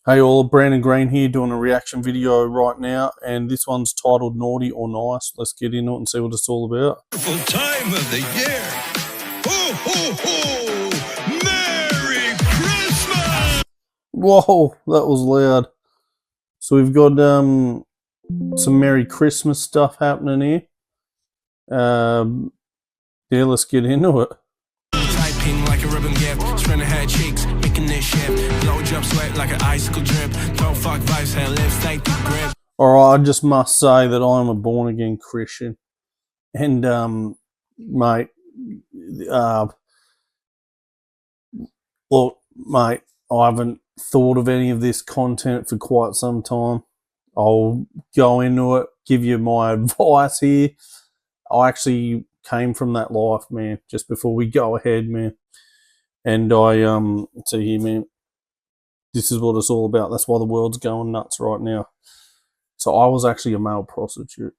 Hey all, Brandon Green here doing a reaction video right now, and this one's titled Naughty or Nice. Let's get into it and see what it's all about. Full time of the year. Ho, ho, ho! Merry Christmas! Whoa, that was loud. So we've got some Merry Christmas stuff happening here. Yeah, let's get into it. Typing like a ribbon gift, spreading her cheeks, making this shift. Blowjob sweat like an icicle drip. Don't fuck vibes, her lips like the grip. Alright, I just must say that I'm a born again Christian. And mate, look, mate, I haven't thought of any of this content for quite some time. I'll go into it, give you my advice here. I actually came from that life, man, just before we go ahead, man. And I see here, man, this is what it's all about. That's why the world's going nuts right now. So I was actually a male prostitute,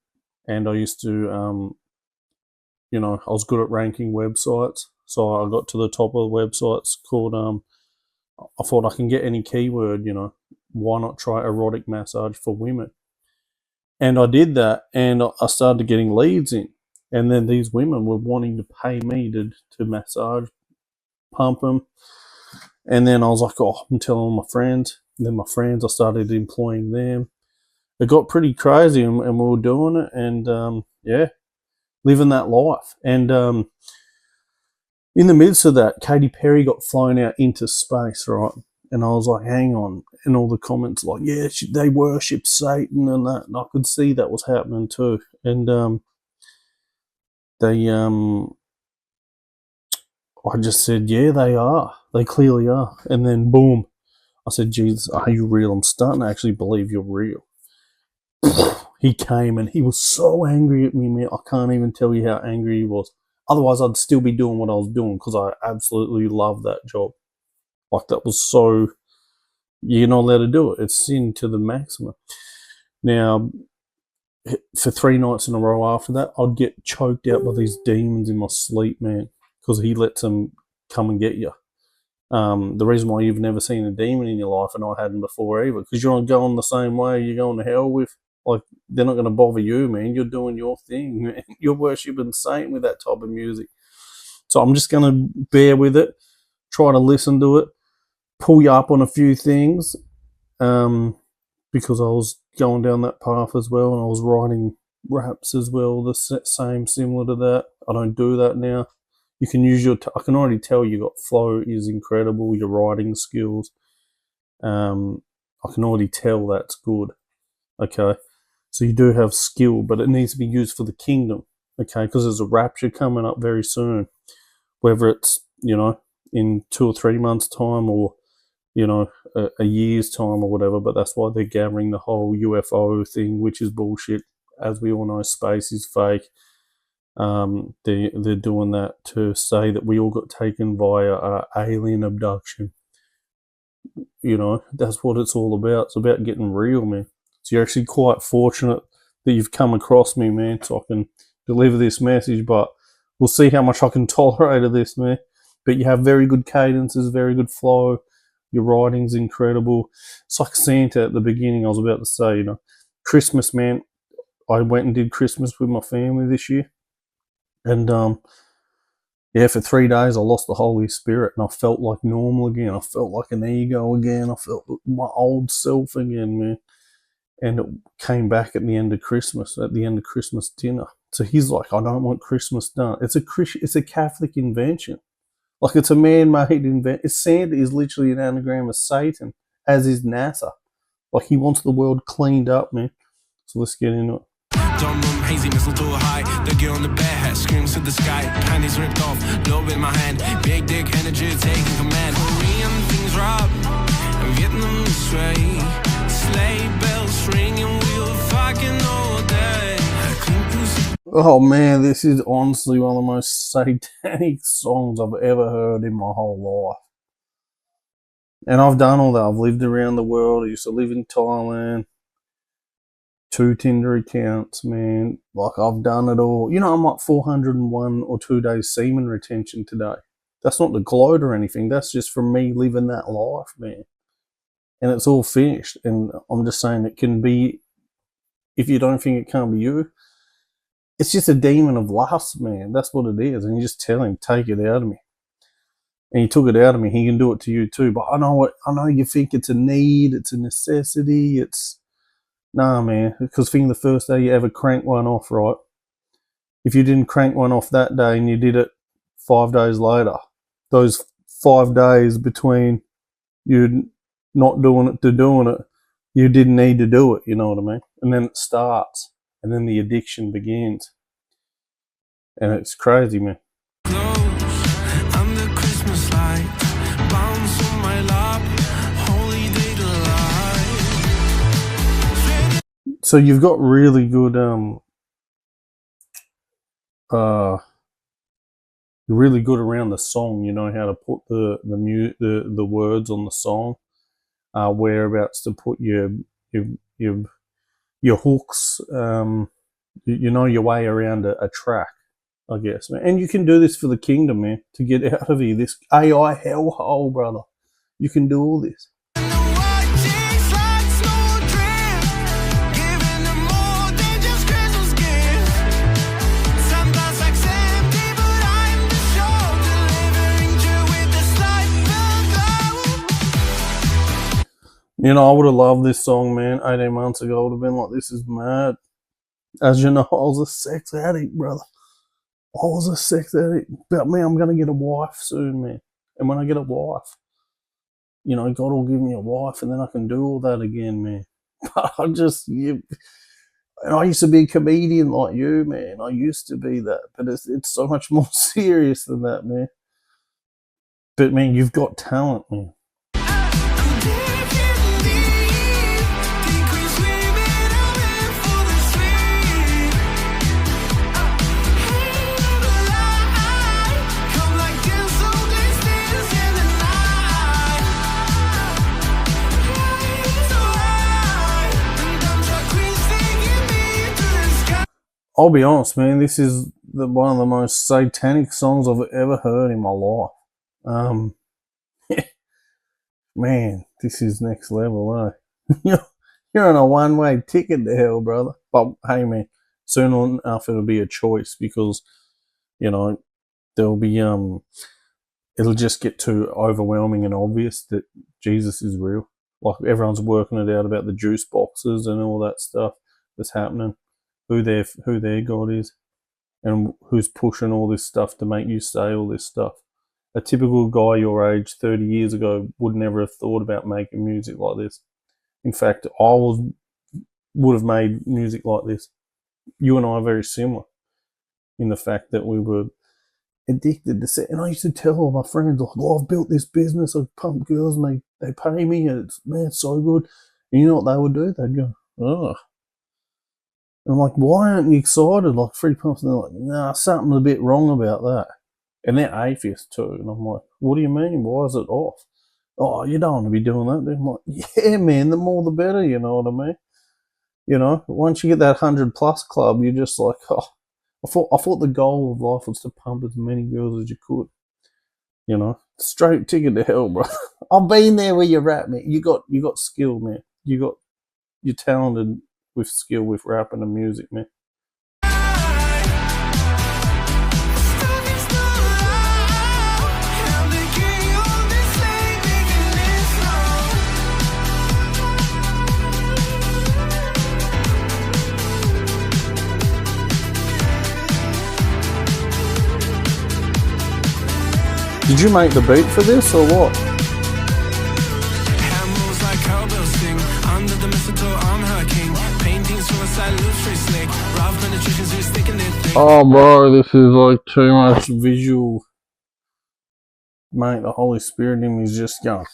and I used to, I was good at ranking websites. So I got to the top of the websites called, I thought I can get any keyword, why not try erotic massage for women? And I did that, and I started getting leads in. And then these women were wanting to pay me to massage, pump them. And then I was like, oh, I'm telling my friends. And then my friends, I started employing them. It got pretty crazy, and we were doing it. And, yeah, living that life. And in the midst of that, Katy Perry got flown out into space, right? And I was like, hang on. And all the comments like, yeah, they worship Satan and that. And I could see that was happening too. And I just said, yeah, they are. They clearly are. And then boom, I said, Jesus, are you real? I'm starting to actually believe you're real. He came and he was so angry at me, man. I can't even tell you how angry he was. Otherwise, I'd still be doing what I was doing because I absolutely love that job. Like, that was so, you're not allowed to do it. It's sin to the maximum. Now, for 3 nights in a row after that, I'd get choked out by these demons in my sleep, man, because he lets them come and get you. The reason why you've never seen a demon in your life, and I hadn't before either, because you're not going the same way you're going to hell with. Like, they're not going to bother you, man. You're doing your thing, man. You're worshipping Satan with that type of music. So I'm just going to bear with it, try to listen to it, pull you up on a few things, because I was going down that path as well, and I was writing raps as well, the same, similar to that. I don't do that now. You can use your, I can already tell you got flow is incredible, your writing skills. I can already tell that's good, okay? So you do have skill, but it needs to be used for the kingdom, okay? Because there's a rapture coming up very soon, whether it's, in 2 or 3 months' time, or, a year's time or whatever, but that's why they're gathering the whole UFO thing, which is bullshit. As we all know, space is fake. They're doing that to say that we all got taken via alien abduction. That's what it's all about. It's about getting real, man. So you're actually quite fortunate that you've come across me, man, so I can deliver this message, but we'll see how much I can tolerate of this, man. But you have very good cadences, very good flow. Your writing's incredible. It's like Santa at the beginning, I was about to say, Christmas, man. I went and did Christmas with my family this year. And, yeah, for 3 days I lost the Holy Spirit, and I felt like normal again. I felt like an ego again. I felt my old self again, man. And it came back at the end of Christmas dinner. So he's like, I don't want Christmas done. It's a Catholic invention. Like, it's a man-made invention. Santa is literally an anagram of Satan, as is NASA. Like, he wants the world cleaned up, man. So let's get into it. Don't room, hazy mistletoe high. The girl in the bed hat screams to the sky. Panties ripped off, lobe in my hand. Big dick energy taking command. Korean things rob, Vietnam stray. Sleigh bells ringing, we were fucking all day. Oh man, this is honestly one of the most satanic songs I've ever heard in my whole life. And I've done all that. I've lived around the world. I used to live in Thailand. 2 Tinder accounts, man. Like, I've done it all. I'm like 401 or 2 days semen retention today. That's not to gloat or anything. That's just from me living that life, man. and it's all finished. And I'm just saying it can be, if you don't think it can't be you, it's just a demon of lust, man. That's what it is. And you just tell him, take it out of me. And he took it out of me. He can do it to you too. But I know you think it's a need, it's a necessity, it's nah, man. Because think the first day you ever crank one off, right? If you didn't crank one off that day and you did it 5 days later, those 5 days between you not doing it to doing it, you didn't need to do it, you know what I mean? And then it starts, and then the addiction begins. And it's crazy, man. Under Christmas light, bounce on my lap, holy day delight. So you've got really good you're really good around the song. You know how to put the words on the song, whereabouts to put your hooks. You know your way around a track, I guess, man. And you can do this for the kingdom, man. To get out of here, this AI hellhole, brother. You can do all this. You know, I would have loved this song, man. 18 months ago, I would have been like, this is mad. As you know, I was a sex addict, brother. I was a sex addict. But, man, I'm going to get a wife soon, man. And when I get a wife, you know, God will give me a wife and then I can do all that again, man. But I used to be a comedian like you, man. I used to be that. But it's so much more serious than that, man. But, man, you've got talent, man. I'll be honest, man, this is one of the most satanic songs I've ever heard in my life. Man, this is next level, eh? You're on a one-way ticket to hell, brother. But, hey, man, soon enough it'll be a choice because, you know, there'll be, it'll just get too overwhelming and obvious that Jesus is real. Like, everyone's working it out about the juice boxes and all that stuff that's happening. Who their God is, and who's pushing all this stuff to make you say all this stuff. A typical guy your age 30 years ago would never have thought about making music like this. In fact, would have made music like this. You and I are very similar in the fact that we were addicted to sex. And I used to tell all my friends, like, oh, I've built this business, I pump girls and they pay me, and it's so good. And you know what they would do? They'd go, oh. And I'm like, why aren't you excited? Like, free pumps. And they're like, nah, something's a bit wrong about that. And they're atheists too. And I'm like, what do you mean? Why is it off? Oh, you don't want to be doing that. They're like, yeah, man, the more the better, you know what I mean? You know, once you get that 100+ club, you're just like, oh, I thought the goal of life was to pump as many girls as you could. You know, straight ticket to hell, bro. I've been there where you're at, man. You got skill, man. You're talented with skill with rapping and music, man. Did you make the beat for this or what? Oh, bro, this is like too much visual. Mate, the Holy Spirit in me is just going,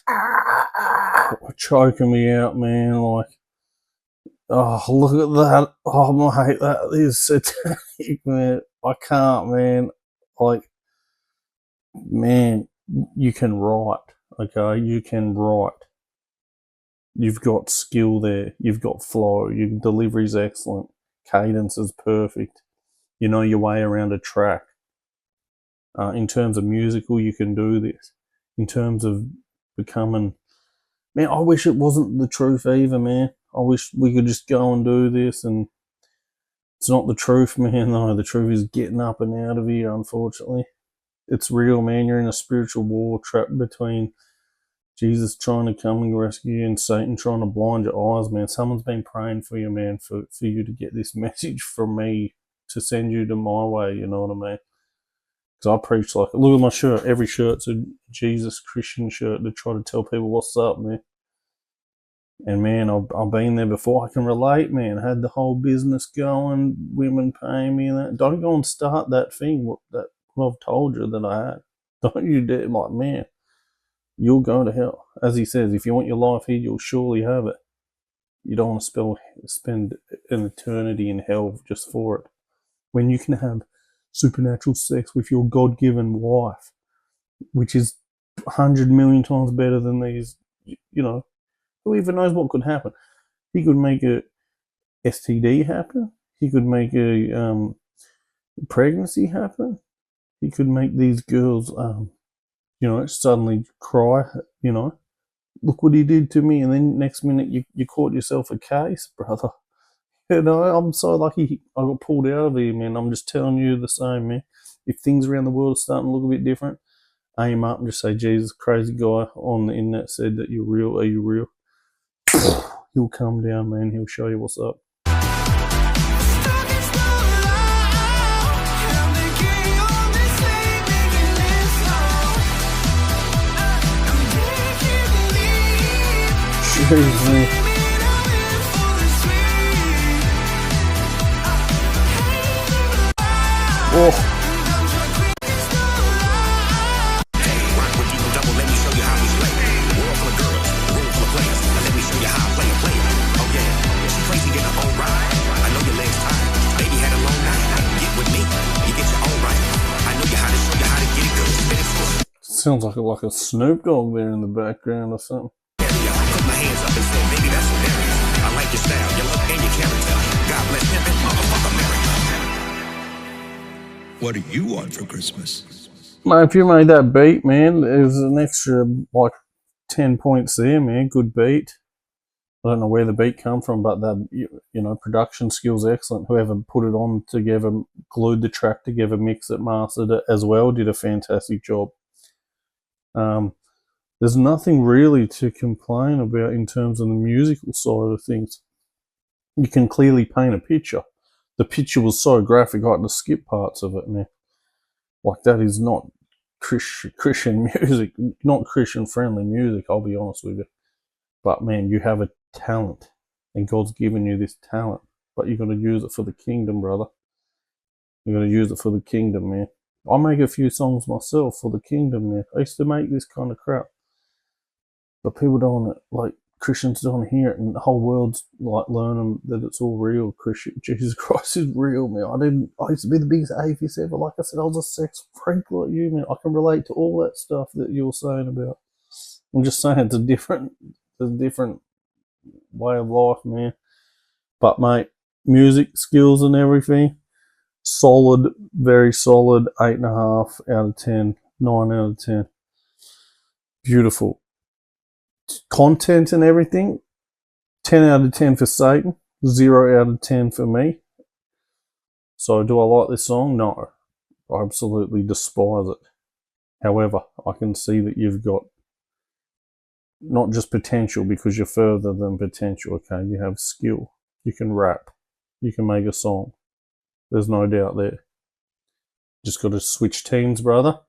choking me out, man. Like, oh, look at that. Oh, mate, that is satanic, man. I can't, man. Like, man, you can write, okay? You can write. You've got skill there. You've got flow. Your delivery's excellent. Cadence is perfect. You know your way around a track. In terms of musical, you can do this. In terms of becoming Man, I wish it wasn't the truth either, man. I wish we could just go and do this, and it's not the truth, man. No, the truth is getting up and out of here, unfortunately. It's real, man. You're in a spiritual war trapped between Jesus trying to come and rescue you and Satan trying to blind your eyes, man. Someone's been praying for you, man, for you to get this message from me to send you to my way, you know what I mean? Because I preach like, look at my shirt. Every shirt's a Jesus Christian shirt to try to tell people what's up, man. And man, I've been there before. I can relate, man. I had the whole business going, women paying me and that. Don't go and start that thing, what I've told you that I had. Don't you dare, like, man, you'll go to hell. As he says, if you want your life here, you'll surely have it. You don't want to spend an eternity in hell just for it. When you can have supernatural sex with your God-given wife, which is 100 million times better than these, you know, who even knows what could happen? He could make a STD happen. He could make a pregnancy happen. He could make these girls, you know, suddenly cry, you know, look what he did to me. And then next minute you caught yourself a case, brother. You know, I'm so lucky I got pulled out of here, man. I'm just telling you the same, man. If things around the world are starting to look a bit different, aim up and just say, Jesus, crazy guy on the internet said that you're real. Are you real? He'll come down, man. He'll show you what's up. Seriously. Oh. Sounds like a Snoop Dogg there in the background or something. I put my hands up and said, baby, that's hilarious. I like your style, your look, and your character. God bless him and motherfucker America. What do you want for Christmas? Man, if you made that beat, man, there's an extra, like, 10 points there, man. Good beat. I don't know where the beat come from, but that, you know, production skills excellent. Whoever put it on together, glued the track together, mixed it, mastered it as well, did a fantastic job. There's nothing really to complain about in terms of the musical side of things. You can clearly paint a picture. The picture was so graphic, I had to skip parts of it, man. Like, that is not Christian music, not Christian-friendly music, I'll be honest with you. But, man, you have a talent, and God's given you this talent, but you've got to use it for the kingdom, brother. You've got to use it for the kingdom, man. I make a few songs myself for the kingdom, man. I used to make this kind of crap. But people don't, like, Christians don't hear it, and the whole world's, like, learning that it's all real. Jesus Christ is real, man. I used to be the biggest atheist ever. Like I said, I was a sex freak like you, man. I can relate to all that stuff that you're saying about. I'm just saying it's a different way of life, man. But, mate, music skills and everything, solid, very solid, 8.5 out of 10, 9 out of 10. Beautiful. Content and everything, 10 out of 10 for Satan, 0 out of 10 for me. So do I like this song? No. I absolutely despise it. However, I can see that you've got not just potential, because you're further than potential, okay? You have skill. You can rap. You can make a song. There's no doubt there. Just got to switch teams, brother.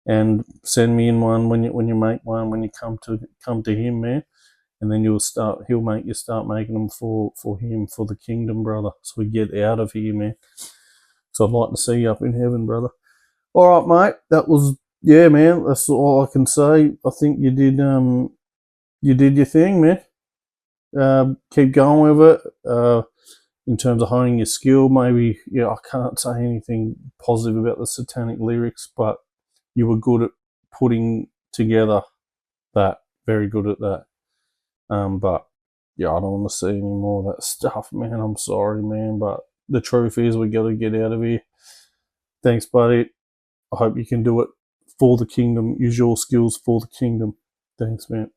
And send me in one when you make one, when you come to him, man. And then he'll make you start making them for him, for the kingdom, brother. So we get out of here, man. So I'd like to see you up in heaven, brother. All right, mate. That was, yeah, man. That's all I can say. I think you did your thing, man. Keep going with it. In terms of honing your skill, maybe, yeah, I can't say anything positive about the satanic lyrics, but you were good at putting together that. Very good at that. But, yeah, I don't want to see any more of that stuff, man. I'm sorry, man. But the truth is we got to get out of here. Thanks, buddy. I hope you can do it for the kingdom. Use your skills for the kingdom. Thanks, man.